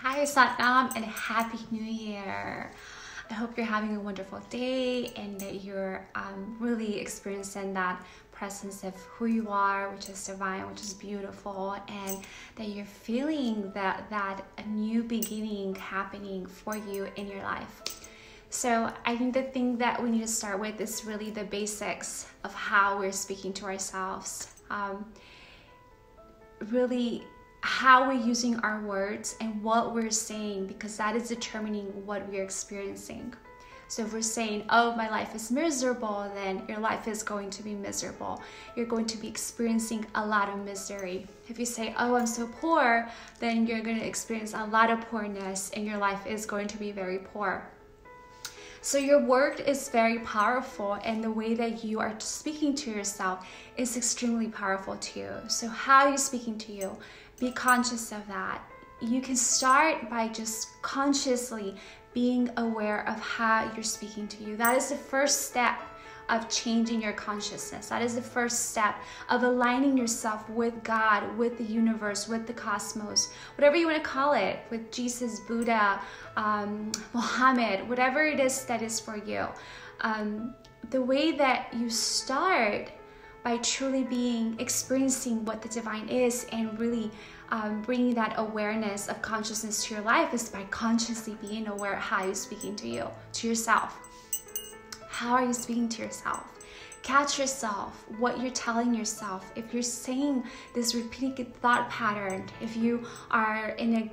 Hi Satnam and Happy New Year. I hope you're having a wonderful day and that you're really experiencing that presence of who you are, which is divine, which is beautiful, and that you're feeling that a new beginning happening for you in your life. So I think the thing that we need to start with is really the basics of how we're speaking to ourselves. Really how we're using our words and what we're saying, because that is determining what we're experiencing. So if we're saying, oh, my life is miserable, then your life is going to be miserable. You're going to be experiencing a lot of misery. If you say, oh, I'm so poor, then you're going to experience a lot of poorness and your life is going to be very poor. So your word is very powerful, and the way that you are speaking to yourself is extremely powerful too. So how are you speaking to you? Be conscious of that. You can start by just consciously being aware of how you're speaking to you. That is the first step of changing your consciousness. That is the first step of aligning yourself with God, with the universe, with the cosmos, whatever you want to call it, with Jesus, Buddha, Muhammad, whatever it is that is for you. The way that you start by truly experiencing what the divine is and really bringing that awareness of consciousness to your life is by consciously being aware of how you're speaking to yourself. How are you speaking to yourself? Catch yourself, what you're telling yourself. If you're saying this repeated thought pattern, if you are in a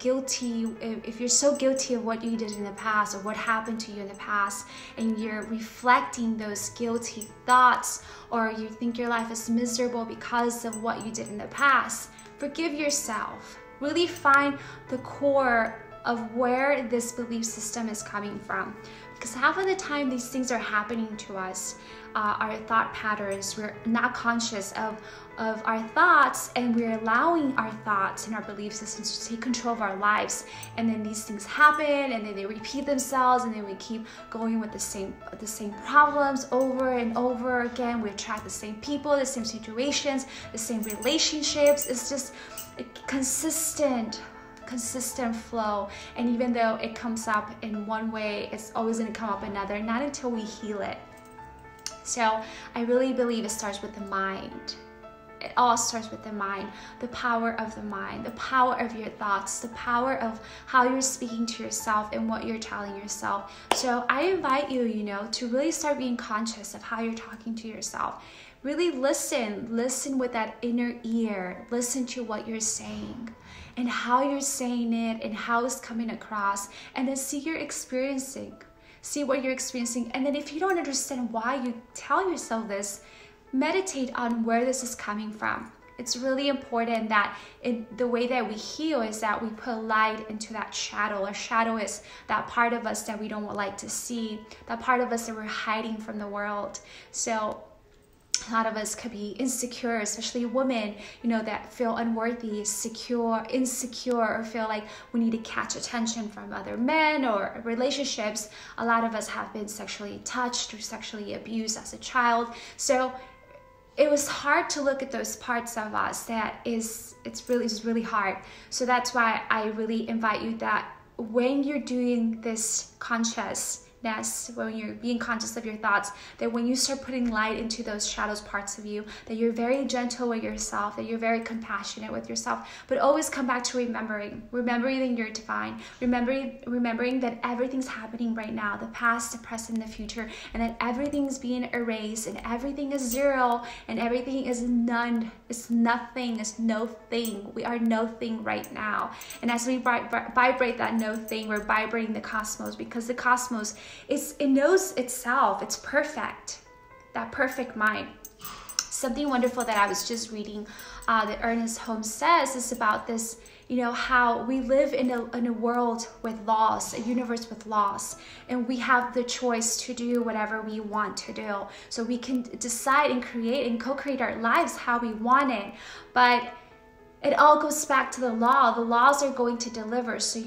if you're so guilty of what you did in the past or what happened to you in the past, and you're reflecting those guilty thoughts, or you think your life is miserable because of what you did in the past, forgive yourself. Really find the core of where this belief system is coming from. Because half of the time these things are happening to us, our thought patterns, we're not conscious of our thoughts, and we're allowing our thoughts and our belief systems to take control of our lives. And then these things happen, and then they repeat themselves, and then we keep going with the same problems over and over again. We attract the same people, the same situations, the same relationships. It's just a consistent flow, and even though it comes up in one way, it's always going to come up another, not until we heal it. So I really believe it starts with the mind. It all starts with the mind, the power of the mind, the power of your thoughts, the power of how you're speaking to yourself and what you're telling yourself. So I invite you, to really start being conscious of how you're talking to yourself. Really listen with that inner ear. Listen to what you're saying and how you're saying it and how it's coming across, and then see what you're experiencing. And then if you don't understand why you tell yourself this, meditate on where this is coming from. It's really important that the way that we heal is that we put light into that shadow. A shadow is that part of us that we don't like to see, that part of us that we're hiding from the world. So a lot of us could be insecure, especially women, that feel unworthy, insecure, or feel like we need to catch attention from other men or relationships. A lot of us have been sexually touched or sexually abused as a child. So it was hard to look at those parts of us. It's really hard. So that's why I really invite you that when you're doing this consciousness, when you're being conscious of your thoughts, that when you start putting light into those shadows parts of you, that you're very gentle with yourself, that you're very compassionate with yourself, but always come back to remembering that you're divine, remembering that everything's happening right now, the past, the present, the future, and that everything's being erased, and everything is zero, and everything is none, it's nothing, it's no thing. We are no thing right now. And as we vibrate that no thing, we're vibrating the cosmos, because the cosmos, it knows itself. It's perfect. That perfect mind. Something wonderful that I was just reading that Ernest Holmes says is about this, how we live in a world with laws, a universe with laws, and we have the choice to do whatever we want to do. So we can decide and create and co-create our lives how we want it. But it all goes back to the law. The laws are going to deliver. So,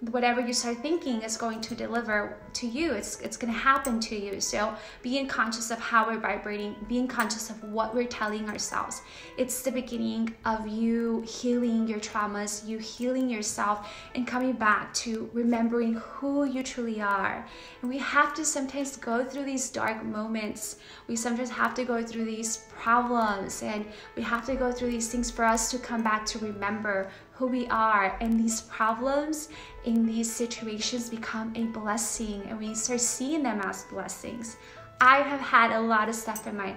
whatever you start thinking is going to deliver to you. It's going to happen to you. So being conscious of how we're vibrating, being conscious of what we're telling ourselves. It's the beginning of you healing your traumas, you healing yourself, and coming back to remembering who you truly are. And we have to sometimes go through these dark moments. We sometimes have to go through these problems, and we have to go through these things for us to come back to remember who we are. And these problems in these situations become a blessing, and we start seeing them as blessings. I have had a lot of stuff in my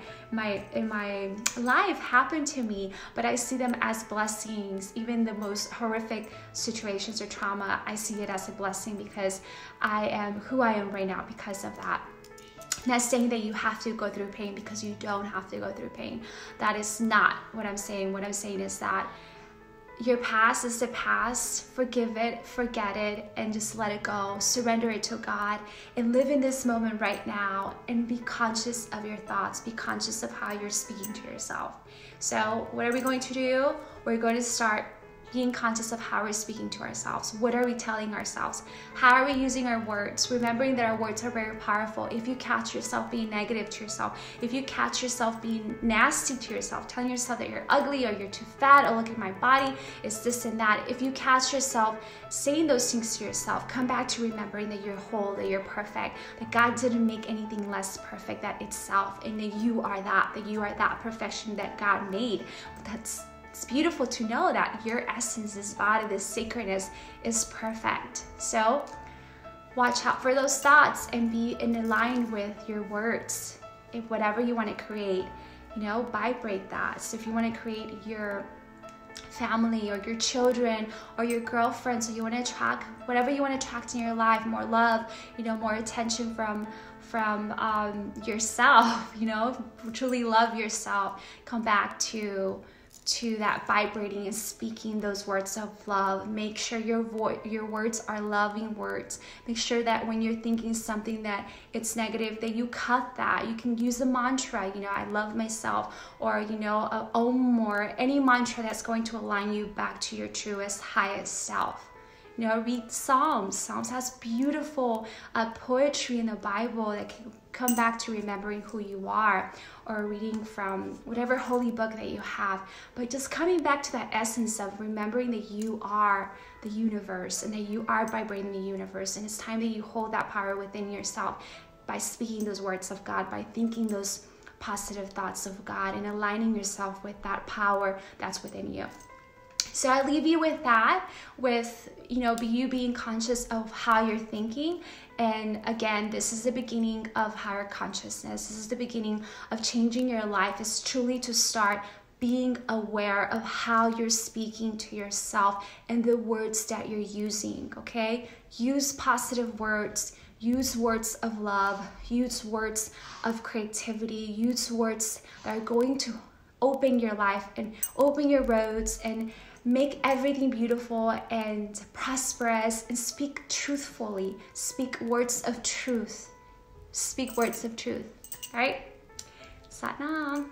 life happen to me, but I see them as blessings. Even the most horrific situations or trauma, I see it as a blessing, because I am who I am right now because of that. Not saying that you have to go through pain, because you don't have to go through pain. That is not what I'm saying. What I'm saying is that your past is the past. Forgive it, forget it, and just let it go. Surrender it to God and live in this moment right now, and be conscious of your thoughts. Be conscious of how you're speaking to yourself. So what are we going to do? We're going to start being conscious of how we're speaking to ourselves. What are we telling ourselves? How are we using our words? Remembering that our words are very powerful. If you catch yourself being negative to yourself, if you catch yourself being nasty to yourself, telling yourself that you're ugly, or you're too fat, or look at my body, it's this and that. If you catch yourself saying those things to yourself, come back to remembering that you're whole, that you're perfect, that God didn't make anything less perfect than itself, and that you are that you are that perfection that God made. It's beautiful to know that your essence, this body, this sacredness is perfect. So watch out for those thoughts and be in line with your words. If whatever you want to create, vibrate that. So if you want to create your family or your children or your girlfriend, so you want to attract whatever you want to attract in your life, more love, more attention from yourself, truly love yourself, come back to that vibrating and speaking those words of love. Make sure your words are loving words. Make sure that when you're thinking something that it's negative, that you cut that. You can use a mantra, I love myself, or a om, or any mantra that's going to align you back to your truest, highest self. Read Psalms. Psalms has beautiful poetry in the Bible that can come back to remembering who you are, or reading from whatever holy book that you have. But just coming back to that essence of remembering that you are the universe, and that you are vibrating the universe. And it's time that you hold that power within yourself by speaking those words of God, by thinking those positive thoughts of God, and aligning yourself with that power that's within you. So I leave you with that, with you being conscious of how you're thinking. And again, this is the beginning of higher consciousness. This is the beginning of changing your life. Is truly to start being aware of how you're speaking to yourself and the words that you're using. Okay, use positive words. Use words of love. Use words of creativity. Use words that are going to open your life and open your roads and make everything beautiful and prosperous, and speak truthfully. Speak words of truth. Speak words of truth. All right? Sat Nam.